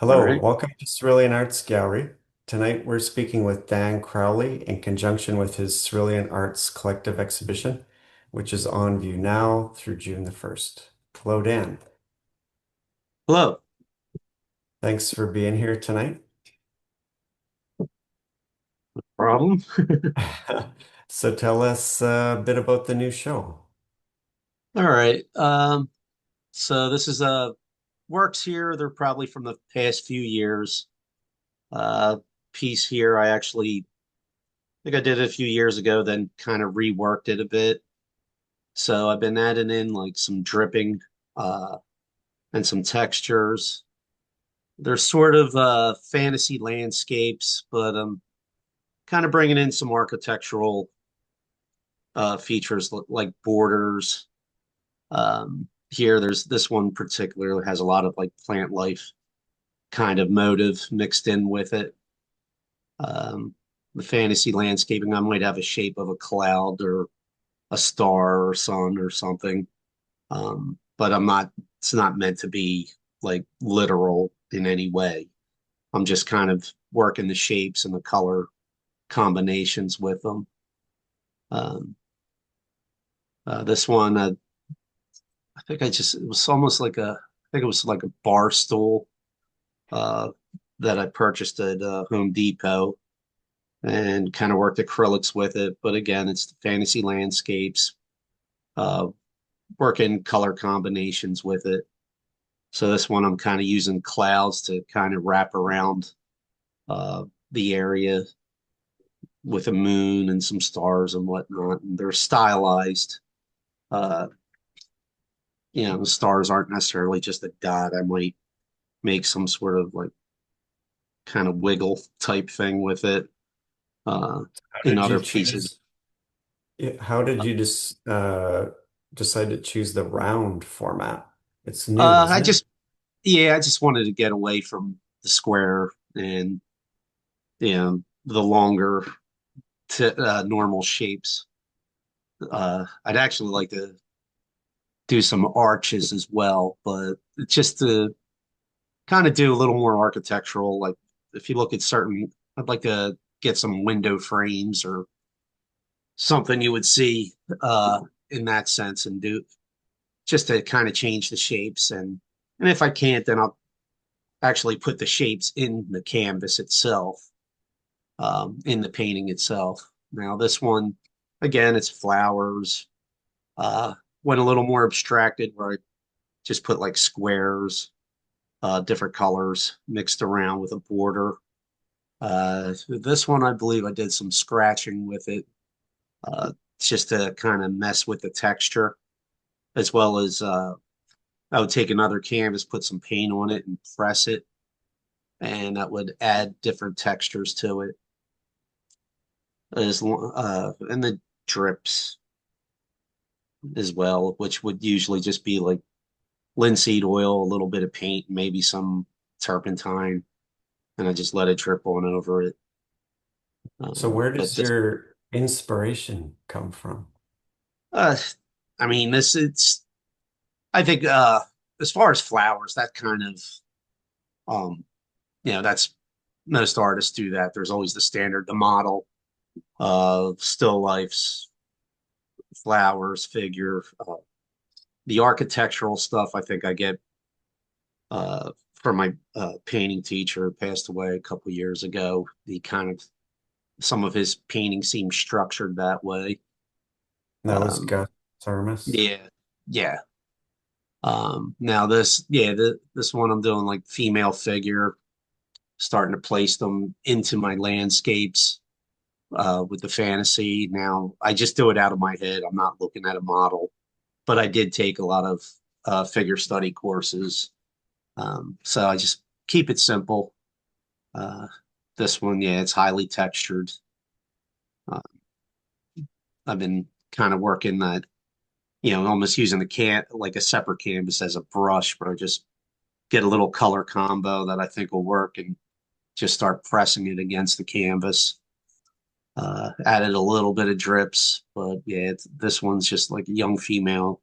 All Hello, right. welcome to Cerulean Arts Gallery. Tonight we're speaking with Dan Crowley in conjunction with his Cerulean Arts Collective Exhibition, which is on view now through June the 1st. Hello, Dan. Hello. Thanks for being here tonight. Problem. So tell us a bit about the new show. All right. So this is works here. They're probably from the past few years. Uh, Piece here. I actually think I did it a few years ago, then kind of reworked it a bit. So I've been adding in like some dripping uh, and some textures. They're sort of fantasy landscapes, but I'm kind of bringing in some architectural features like borders. Here, there's this one particular has a lot of like plant life kind of motive mixed in with it. Um, the fantasy landscaping, I might have a shape of a cloud or a star or sun or something. But it's not meant to be like literal in any way. I'm just kind of working the shapes and the color combinations with them. Um, this one, it was almost like I think it was like a bar stool uh, that I purchased at Home Depot and kind of worked acrylics with it. But again, it's the fantasy landscapes, uh, working color combinations with it. So this one, I'm kind of using clouds to kind of wrap around the area with a moon and some stars and whatnot. And they're stylized. Uh, the stars aren't necessarily just a dot. I might make some sort of like kind of wiggle type thing with it uh, How in did you other pieces. choose? How did you just decide to choose the round format? It's new, I isn't it? just, yeah, I just wanted to get away from the square and, the longer normal shapes. I'd actually like to do some arches as well, but just to kind of do a little more architectural. Like if you look at certain, I'd like to get some window frames or something you would see in that sense and do just to kind of change the shapes. And if I can't, then I'll actually put the shapes in the canvas itself, in the painting itself. Now, this one, again, it's flowers. Uh, Went a little more abstracted where I just put like squares, different colors mixed around with a border. This one, I believe I did some scratching with it, just to kind of mess with the texture, as well as I would take another canvas, put some paint on it, and press it, and that would add different textures to it. And the drips as well, which would usually just be like linseed oil, a little bit of paint, maybe some turpentine, and I just let it drip on over it. So where But does this, your inspiration come from? uh, I mean, this it's I think as far as flowers, that kind of um, that's most artists do that. There's always the standard, the model of still lifes, flowers, figure. The architectural stuff, I think I get from my painting teacher, passed away a couple years ago. He kind of some of his paintings seem structured that way. That was Um, Gus Armas. yeah, yeah. Now this one I'm doing like female figure, starting to place them into my landscapes with the fantasy. Now I just do it out of my head. I'm not looking at a model, but I did take a lot of figure study courses. So I just keep it simple. Uh, this one, yeah, it's highly textured. Uh, I've been kind of working that, almost using the can like a separate canvas as a brush, but I just get a little color combo that I think will work and just start pressing it against the canvas. Added a little bit of drips, but yeah, this one's just like a young female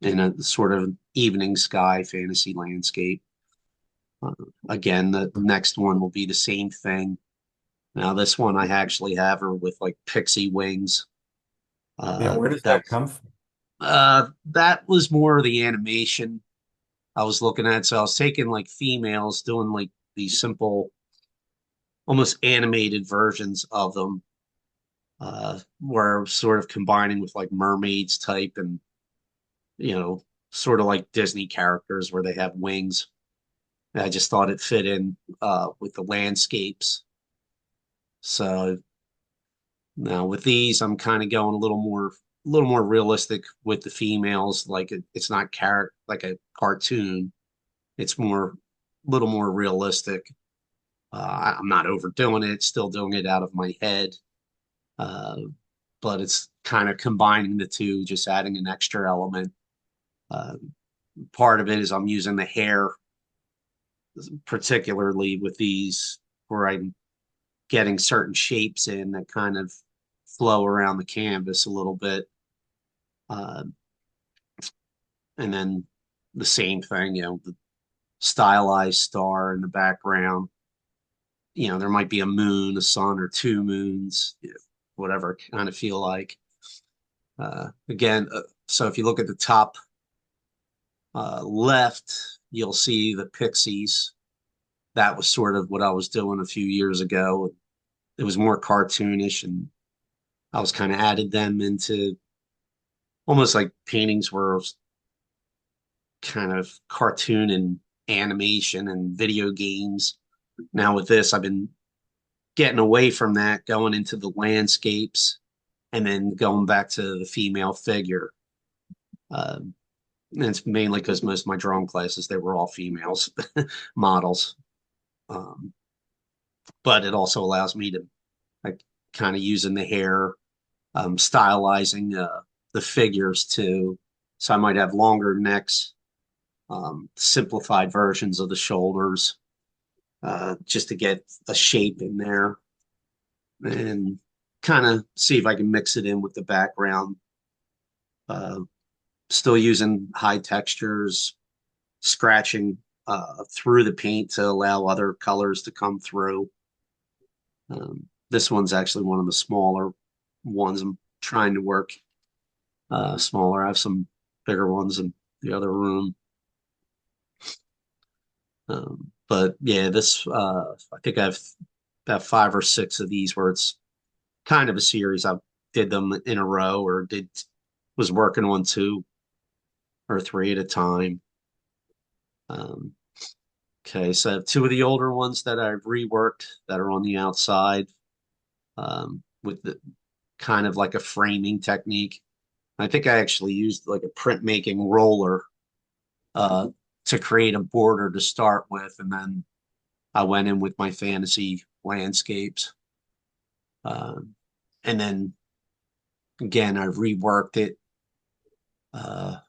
in a sort of evening sky fantasy landscape. Uh, Again, the next one will be the same thing. Now, this one I actually have her with like pixie wings. Yeah, where does That that come from? that was more the animation I was looking at. So I was taking like females, doing like these simple, almost animated versions of them, where sort of combining with like mermaids type and sort of like Disney characters where they have wings. And I just thought it fit in with the landscapes. So now with these, I'm kind of going a little more realistic with the females. Like it's not like a cartoon. It's more, a little more realistic. I'm not overdoing it. Still doing it out of my head, uh, but it's kind of combining the two, just adding an extra element. Uh, Part of it is I'm using the hair, particularly with these, where I'm getting certain shapes in that kind of flow around the canvas a little bit. Uh, and then the same thing, the stylized star in the background. There might be a moon, a sun, or two moons, whatever kind of feel like. So if you look at the top left, you'll see the pixies. That was sort of what I was doing a few years ago. It was more cartoonish, and I was kind of added them into almost like paintings were kind of cartoon and animation and video games. Now with this, I've been getting away from that, going into the landscapes, and then going back to the female figure. And it's mainly because most of my drawing classes they were all females models, um, but it also allows me to like kind of using the hair, stylizing the figures too. So I might have longer necks, simplified versions of the shoulders, just to get a shape in there and kind of see if I can mix it in with the background. Uh, Still using high textures, scratching through the paint to allow other colors to come through. This one's actually one of the smaller ones. I'm trying to work smaller. I have some bigger ones in the other room. But yeah, I think I have about five or six of these where it's kind of a series. I did them in a row or was working on two or three at a time. Um, okay, so I have two of the older ones that I've reworked that are on the outside, with the kind of like a framing technique. I think I actually used like a printmaking roller uh, to create a border to start with, and then I went in with my fantasy landscapes. Um, and then again, I reworked it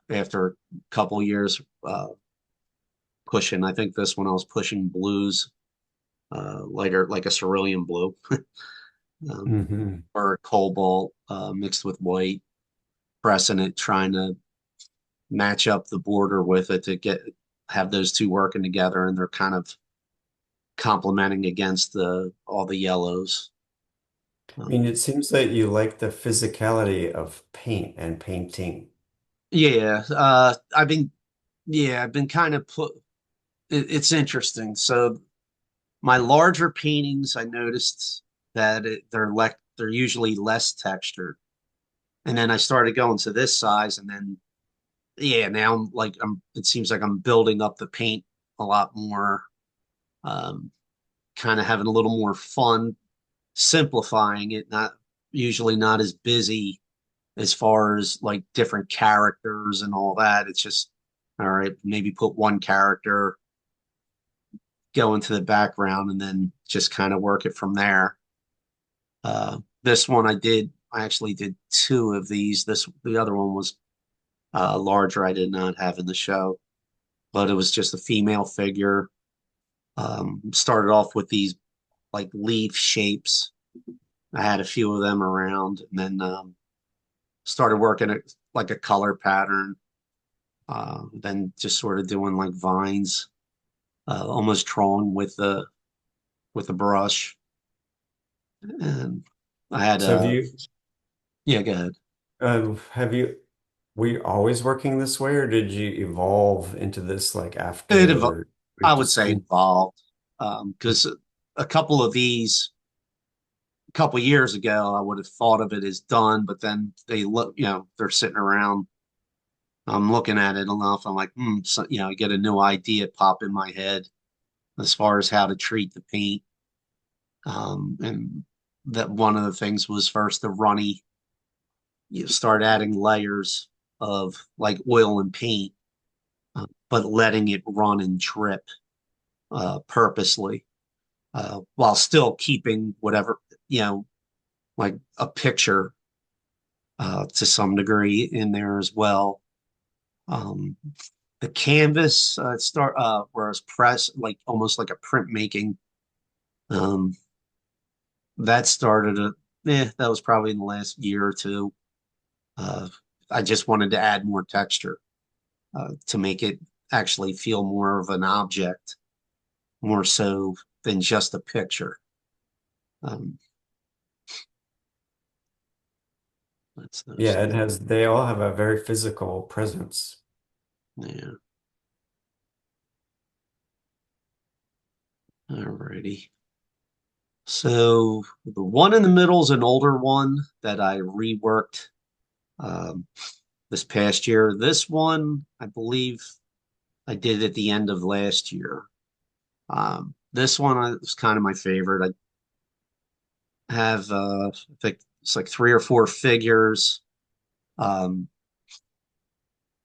after a couple years pushing. I think this one I was pushing blues later, like a cerulean blue um, Hmm. or a cobalt mixed with white, pressing it, trying to match up the border with it to have those two working together, and they're kind of complementing against the all the yellows. I mean, Um, it seems that you like the physicality of paint and painting. yeah, I've been kind of it's interesting. So my larger paintings, I noticed that they're usually less textured, and then I started going to this size, and then yeah, now it seems like I'm building up the paint a lot more, um, kind of having a little more fun, simplifying it, not usually not as busy as far as like different characters and all that. It's just all right, maybe put one character, go into the background, and then just kind of work it from there. This one I actually did two of these. The other one was larger. I did not have in the show, but it was just a female figure. Started off with these like leaf shapes. I had a few of them around, and then started working it like a color pattern. Then just sort of doing like vines almost drawn with the brush. And I had So a yeah, go ahead. have you were you always working this way, or did you evolve into this like It evo after I like would say school? involved because a couple of these a couple of years ago I would have thought of it as done, but then they look, they're sitting around. I'm looking at it enough. I'm like, so, I get a new idea pop in my head as far as how to treat the paint. And that one of the things was first the runny. You start adding layers of like oil and paint, but letting it run and drip purposely, while still keeping whatever, like a picture to some degree in there as well. Um, the canvas whereas press like almost like a printmaking. Um, that started that was probably in the last year or two. Uh, I just wanted to add more texture to make it actually feel more of an object, more so than just a picture. Um, that's those Yeah, it things. has they all have a very physical presence. Yeah. Alrighty. So the one in the middle is an older one that I reworked um, this past year. This one, I believe I did at the end of last year. This one was kind of my favorite. I have, I think it's like three or four figures. Um,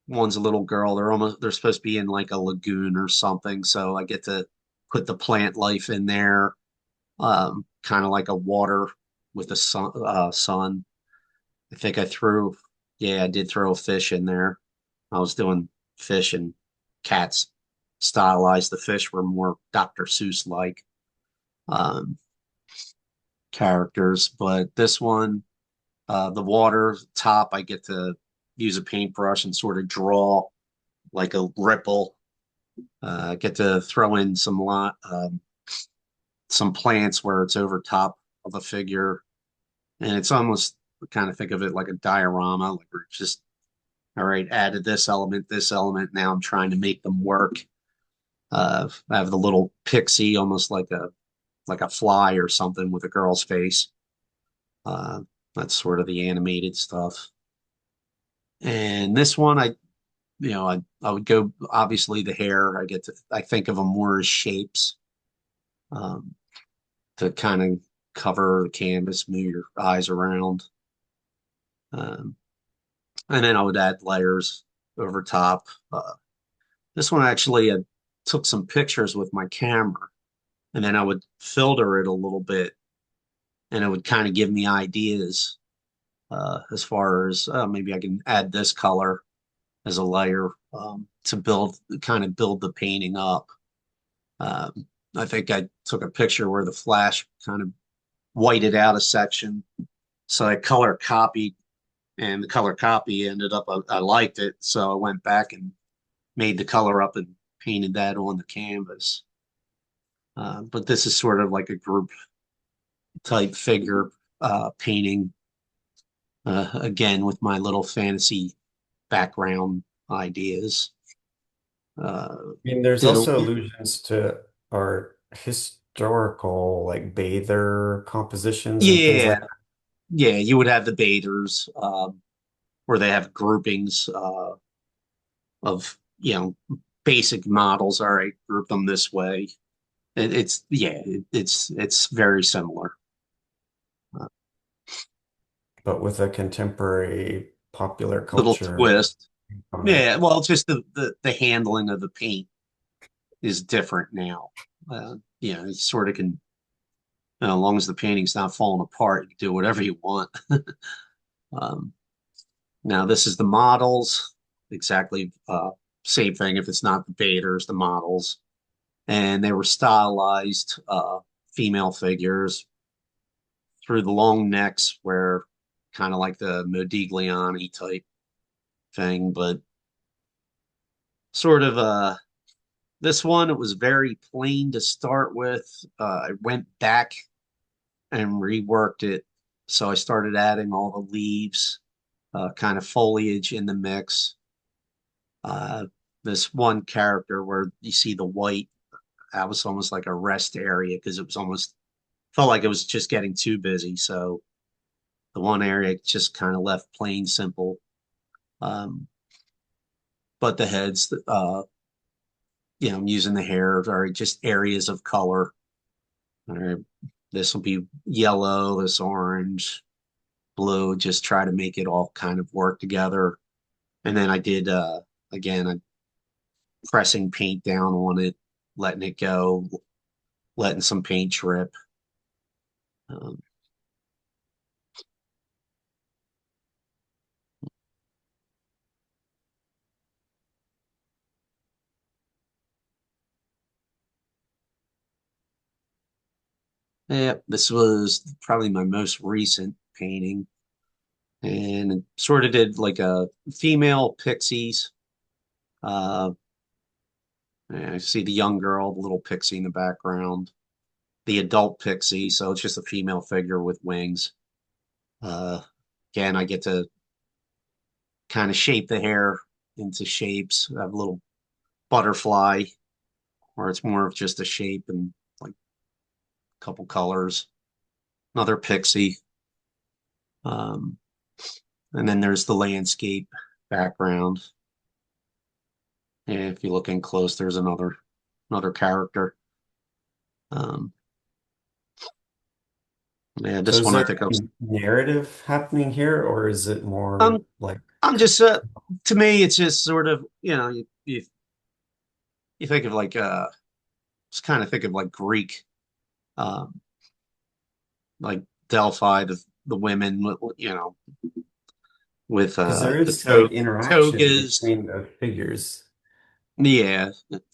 one's a little girl. They're supposed to be in like a lagoon or something. So I get to put the plant life in there, kind of like a water with the sun. I think yeah, I did throw a fish in there. I was doing fish and cats stylized. The fish were more Dr. Seuss like um, characters, but this one, the water top, I get to use a paintbrush and sort of draw like a ripple. Get to throw in some plants where it's over top of a figure, and it's almost kind of think of it like a diorama, like we're just all right, added this element, this element. Now I'm trying to make them work. I have the little pixie, almost like a fly or something with a girl's face. Uh, that's sort of the animated stuff. And this one, I would go obviously the hair. I think of them more as shapes um, to kind of cover the canvas, move your eyes around. Um, and then I would add layers over top. This one actually, I took some pictures with my camera, and then I would filter it a little bit, and it would kind of give me ideas as far as maybe I can add this color as a layer to kind of build the painting up. Um, I think I took a picture where the flash kind of whited out a section, so I color copied, and the color copy ended up I liked it, so I went back and made the color up and painted that on the canvas. But this is sort of like a group type figure painting, again with my little fantasy background ideas. I mean, there's Did a also allusions to our historical like bather compositions and things Yeah, like that. yeah, you would have the baiters where they have groupings of basic models. All right, group them this way. It's very similar. Uh, But with a contemporary popular Little culture twist. on it. Yeah, well, it's just the handling of the paint is different now. You sort of can, as long as the painting's not falling apart, you can do whatever you want. Um, Now this is the models, exactly same thing. If it's not the baiters, the models, and they were stylized female figures through the long necks, where kind of like the Modigliani type thing, but sort of This one, it was very plain to start with. I went back and reworked it. So I started adding all the leaves, kind of foliage in the mix. Uh, this one character where you see the white, that was almost like a rest area because it was almost felt like it was just getting too busy. So the one area just kind of left plain simple. Um, but the heads, I'm using the hair or just areas of color. Or this will be yellow, this orange, blue, just try to make it all kind of work together. And then I did, again, I'm pressing paint down on it, letting it go, letting some paint drip. Um, yeah, this was probably my most recent painting, and it sort of did like a female pixies. Uh, I see the young girl, the little pixie in the background, the adult pixie. So it's just a female figure with wings. Uh, Again, I get to kind of shape the hair into shapes. I have a little butterfly, where it's more of just a shape and like a couple colors. Another pixie. Um, and then there's the landscape background. And if you look in close, there's another character. Um, yeah, So this is one I there think I was. any narrative happening here, or is it more Um, like I'm just to me, it's just sort of you think of like just kind of think of like Greek, um, like Delphi, the women, with because there the is like interaction togas. between the figures. Yeah.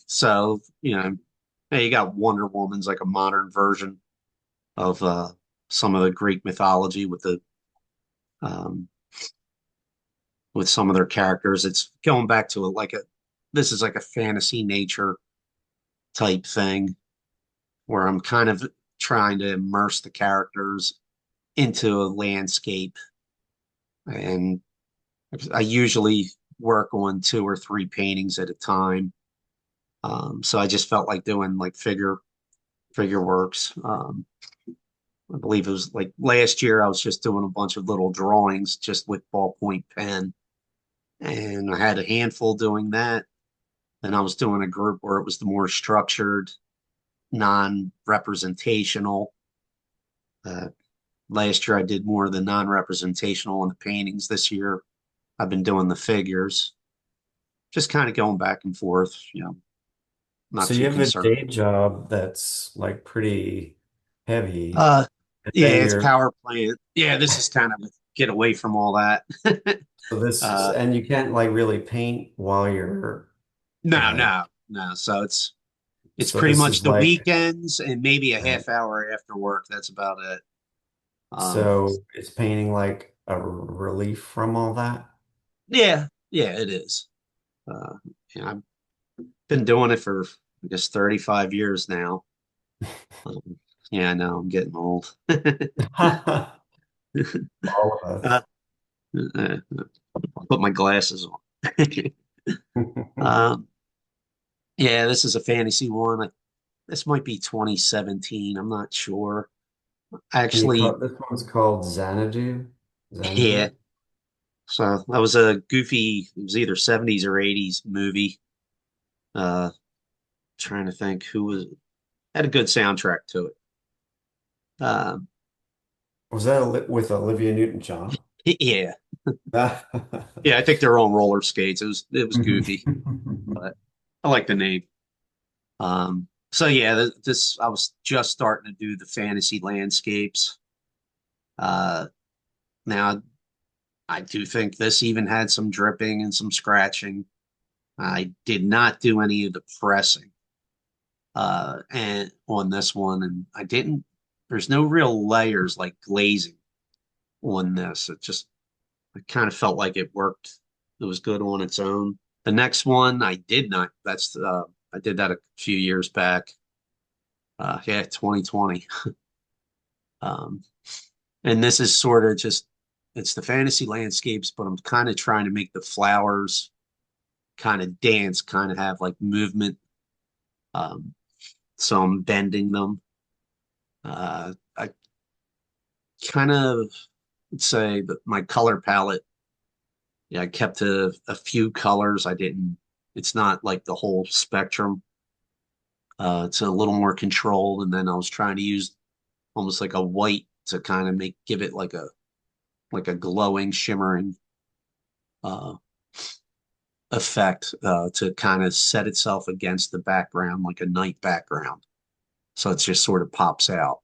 So, hey, you got Wonder Woman's like a modern version of some of the Greek mythology um with some of their characters. It's going back to this is like a fantasy nature type thing where I'm kind of trying to immerse the characters into a landscape. And I usually work on two or three paintings at a time. So I just felt like doing like figure works. I believe it was like last year I was just doing a bunch of little drawings just with ballpoint pen. And I had a handful doing that. And I was doing a group where it was the more structured, non-representational. Uh, Last year I did more of the non-representational in the paintings. This year I've been doing the figures, just kind of going back and forth, not So you too have a concerned. day job that's like pretty heavy, Uh, and yeah, then it's you're power plant. Yeah, this is kind of a get away from all that. so this uh, and you can't like really paint while you're no, like no, no. So it's so pretty this much is the like weekends and maybe a right. half hour after work. That's about it. Um, So it's painting like a relief from all that. yeah, yeah, it is. Uh, I've been doing it for I guess 35 years now. Yeah, I know I'm getting old. All of uh, us. I'll put my glasses on. um, yeah, this is a fantasy one. This might be 2017. I'm not sure. And you Actually, call this one's called Xanadu. yeah. Xanadu. So that was a goofy, it was either 70s or 80s movie. Uh, Trying to think who was had a good soundtrack to it. Um, Was that with Olivia Newton-John? yeah, yeah. I think they're on roller skates. It was goofy, but I like the name. So yeah, this I was just starting to do the fantasy landscapes. Uh, Now I do think this even had some dripping and some scratching. I did not do any of the pressing and on this one, and I didn't. There's no real layers like glazing on this. I kind of felt like it worked. It was good on its own. The next one I did not. That's I did that a few years back. Yeah, 2020. Um, and this is sort of just it's the fantasy landscapes, but I'm kind of trying to make the flowers kind of dance, kind of have like movement. Um, so I'm bending them. I kind of would say that my color palette, yeah, I kept a few colors. I didn't, it's not like the whole spectrum. It's a little more controlled. And then I was trying to use almost like a white to kind of give it like a glowing, shimmering uh, effect to kind of set itself against the background, like a night background. So it just sort of pops out.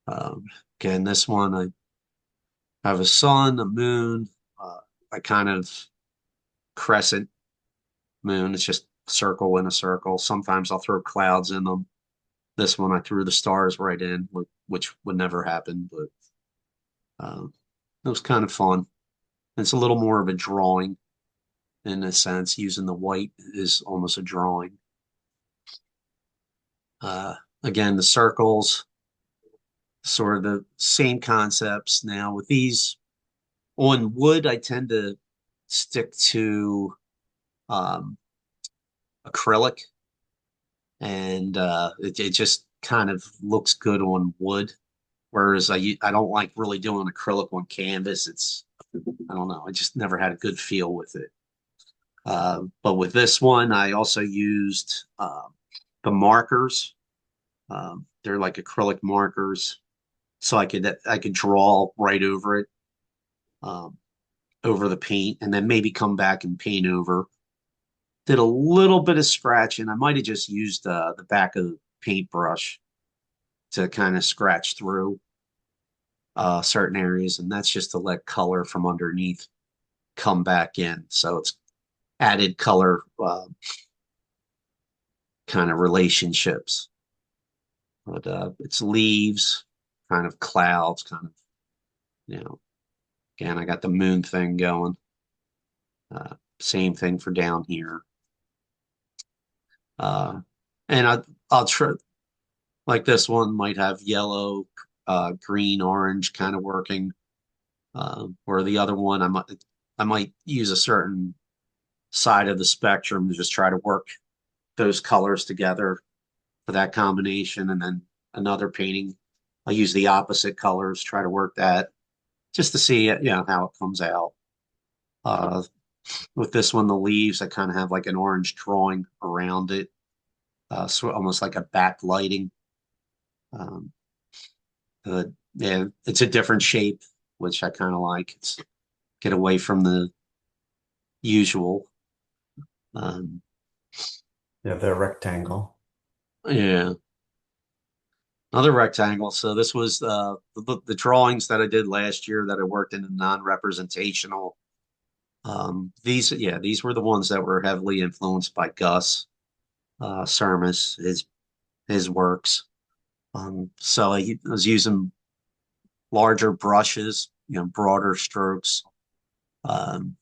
Um, Again, this one, I have a sun, a moon, I kind of crescent moon. It's just circle in a circle. Sometimes I'll throw clouds in them. This one I threw the stars right in, which would never happen, but it was kind of fun. It's a little more of a drawing in a sense. Using the white is almost a drawing. Uh, Again, the circles, sort of the same concepts. Now with these on wood, I tend to stick to um, acrylic, and it just kind of looks good on wood. Whereas I don't like really doing acrylic on canvas. It's I don't know. I just never had a good feel with it. But with this one, I also used the markers. They're like acrylic markers, so I could draw right over it, um, over the paint, and then maybe come back and paint over. Did a little bit of scratching. I might have just used the back of the paintbrush to kind of scratch through certain areas, and that's just to let color from underneath come back in. So it's added color kind of relationships. But it's leaves, kind of clouds, kind of, you know, again, I got the moon thing going. Same thing for down here. Uh, and I'll try, like this one might have yellow, green, orange kind of working. Or the other one, I might use a certain side of the spectrum to just try to work those colors together for that combination. And then another painting, I'll use the opposite colors, try to work that just to see, how it comes out. Uh, with this one, the leaves, I kind of have like an orange drawing around it, so almost like a backlighting. Um, yeah, it's a different shape, which I kind of like. It's get away from the usual. Um, Yeah, the rectangle. yeah, another rectangle. So this was the drawings that I did last year that I worked in a non-representational. These were the ones that were heavily influenced by Gus Sermus, his works. So I was using larger brushes, broader strokes. Um,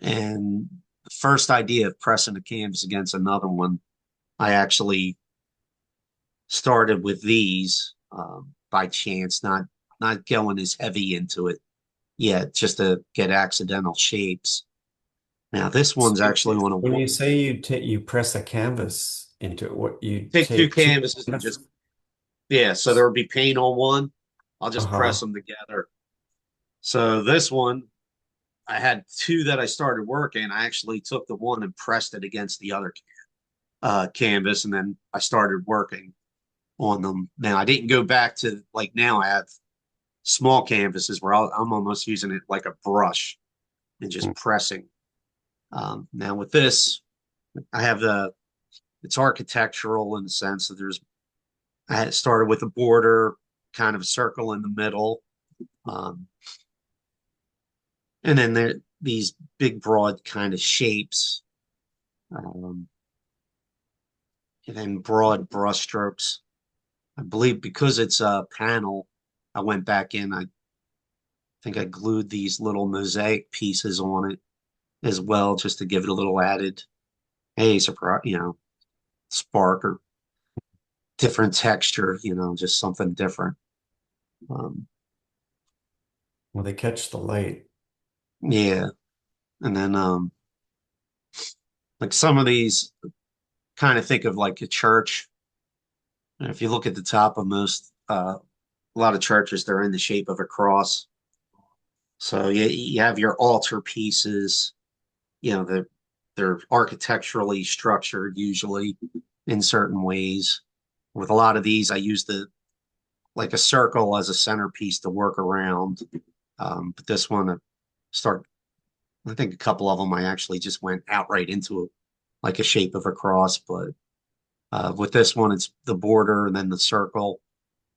and the first idea of pressing a canvas against another one, I actually started with these by chance, not going as heavy into it yet, just to get accidental shapes. Now this one's actually on a When you say you press a canvas into it, what you take two take two canvases and canvas? just yeah. So there would be paint on one. I'll just press Uh-huh. them together. So this one, I had two that I started working. I actually took the one and pressed it against the other canvas, and then I started working on them. Now I didn't go back to like now I have small canvases where I'm almost using it like a brush and just pressing. Now with this, I have it's architectural in the sense that I had started with a border, kind of a circle in the middle, um, and then there these big broad kind of shapes, um, and then broad brush strokes. I believe because it's a panel, I went back in. I think I glued these little mosaic pieces on it as well, just to give it a little added hey, surprise, spark or different texture, just something different. Um, Well, they catch the light. yeah. And then like some of these kind of think of like a church. And if you look at the top of most a lot of churches, they're in the shape of a cross. So you have your altar pieces, they're architecturally structured usually in certain ways. With a lot of these, I use the like a circle as a centerpiece to work around. But this one, start. I think a couple of them I actually just went outright into like a shape of a cross. But with this one, it's the border and then the circle,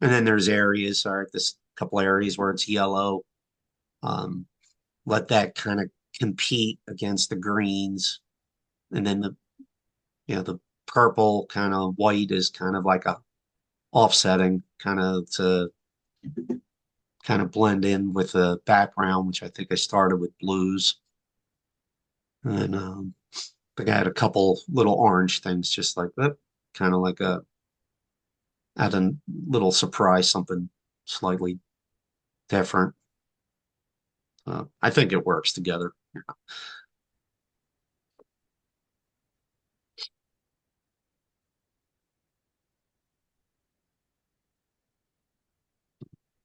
and then there's areas. All right, this couple areas where it's yellow. Um, let that kind of compete against the greens, and then the purple kind of white is kind of like a offsetting kind of to kind of blend in with the background, which I think I started with blues. And I think I had a couple little orange things just like that, kind of like add a little surprise, something slightly different. I think it works together.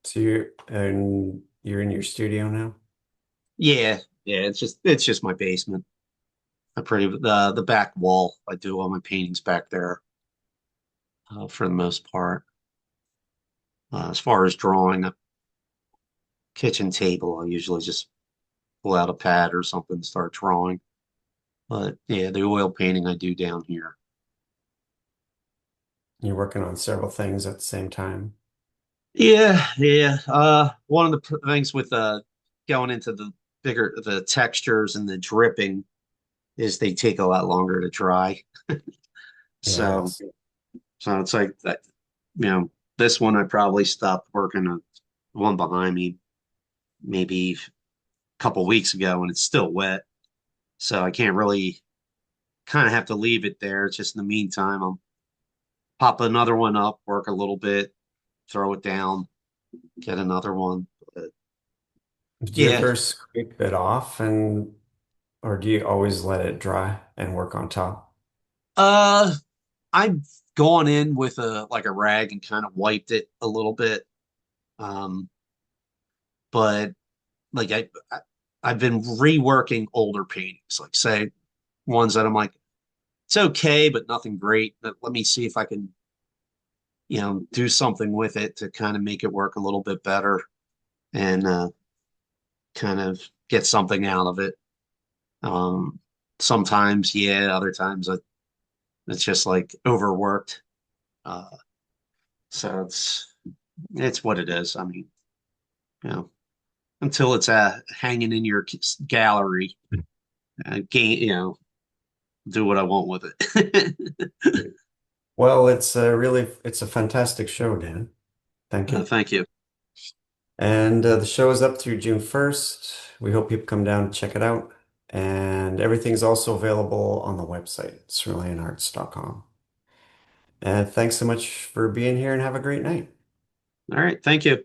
So you're in your studio now? Yeah, yeah, it's just my basement. I pretty the back wall. I do all my paintings back there for the most part. As far as drawing a kitchen table, I usually just pull out a pad or something and start drawing. But yeah, the oil painting I do down here. You're working on several things at the same time. Yeah, yeah. One of the things with going into the textures and the dripping is they take a lot longer to dry. So Yes. so it's like that, you know, this one I probably stopped working on one behind me maybe a couple weeks ago and it's still wet. So I can't really kind of have to leave it there. It's just in the meantime, I'll pop another one up, work a little bit, throw it down, get another one. But Do you yeah, ever scrape it off or do you always let it dry and work on top? uh, I've gone in with a rag and kind of wiped it a little bit. Um, but like I've been reworking older paintings, like say ones that I'm like, it's okay, but nothing great. But let me see if I can, do something with it to kind of make it work a little bit better and kind of get something out of it. Um, Sometimes, yeah, other times it's just like overworked. Uh, so it's what it is. I mean, you know, until it's hanging in your gallery, do what I want with it. Well, it's a fantastic show, Dan. Thank you. Thank you. And the show is up through June 1st. We hope people come down and check it out. And everything's also available on the website, ceruleanarts.com. And thanks so much for being here and have a great night. All right. Thank you.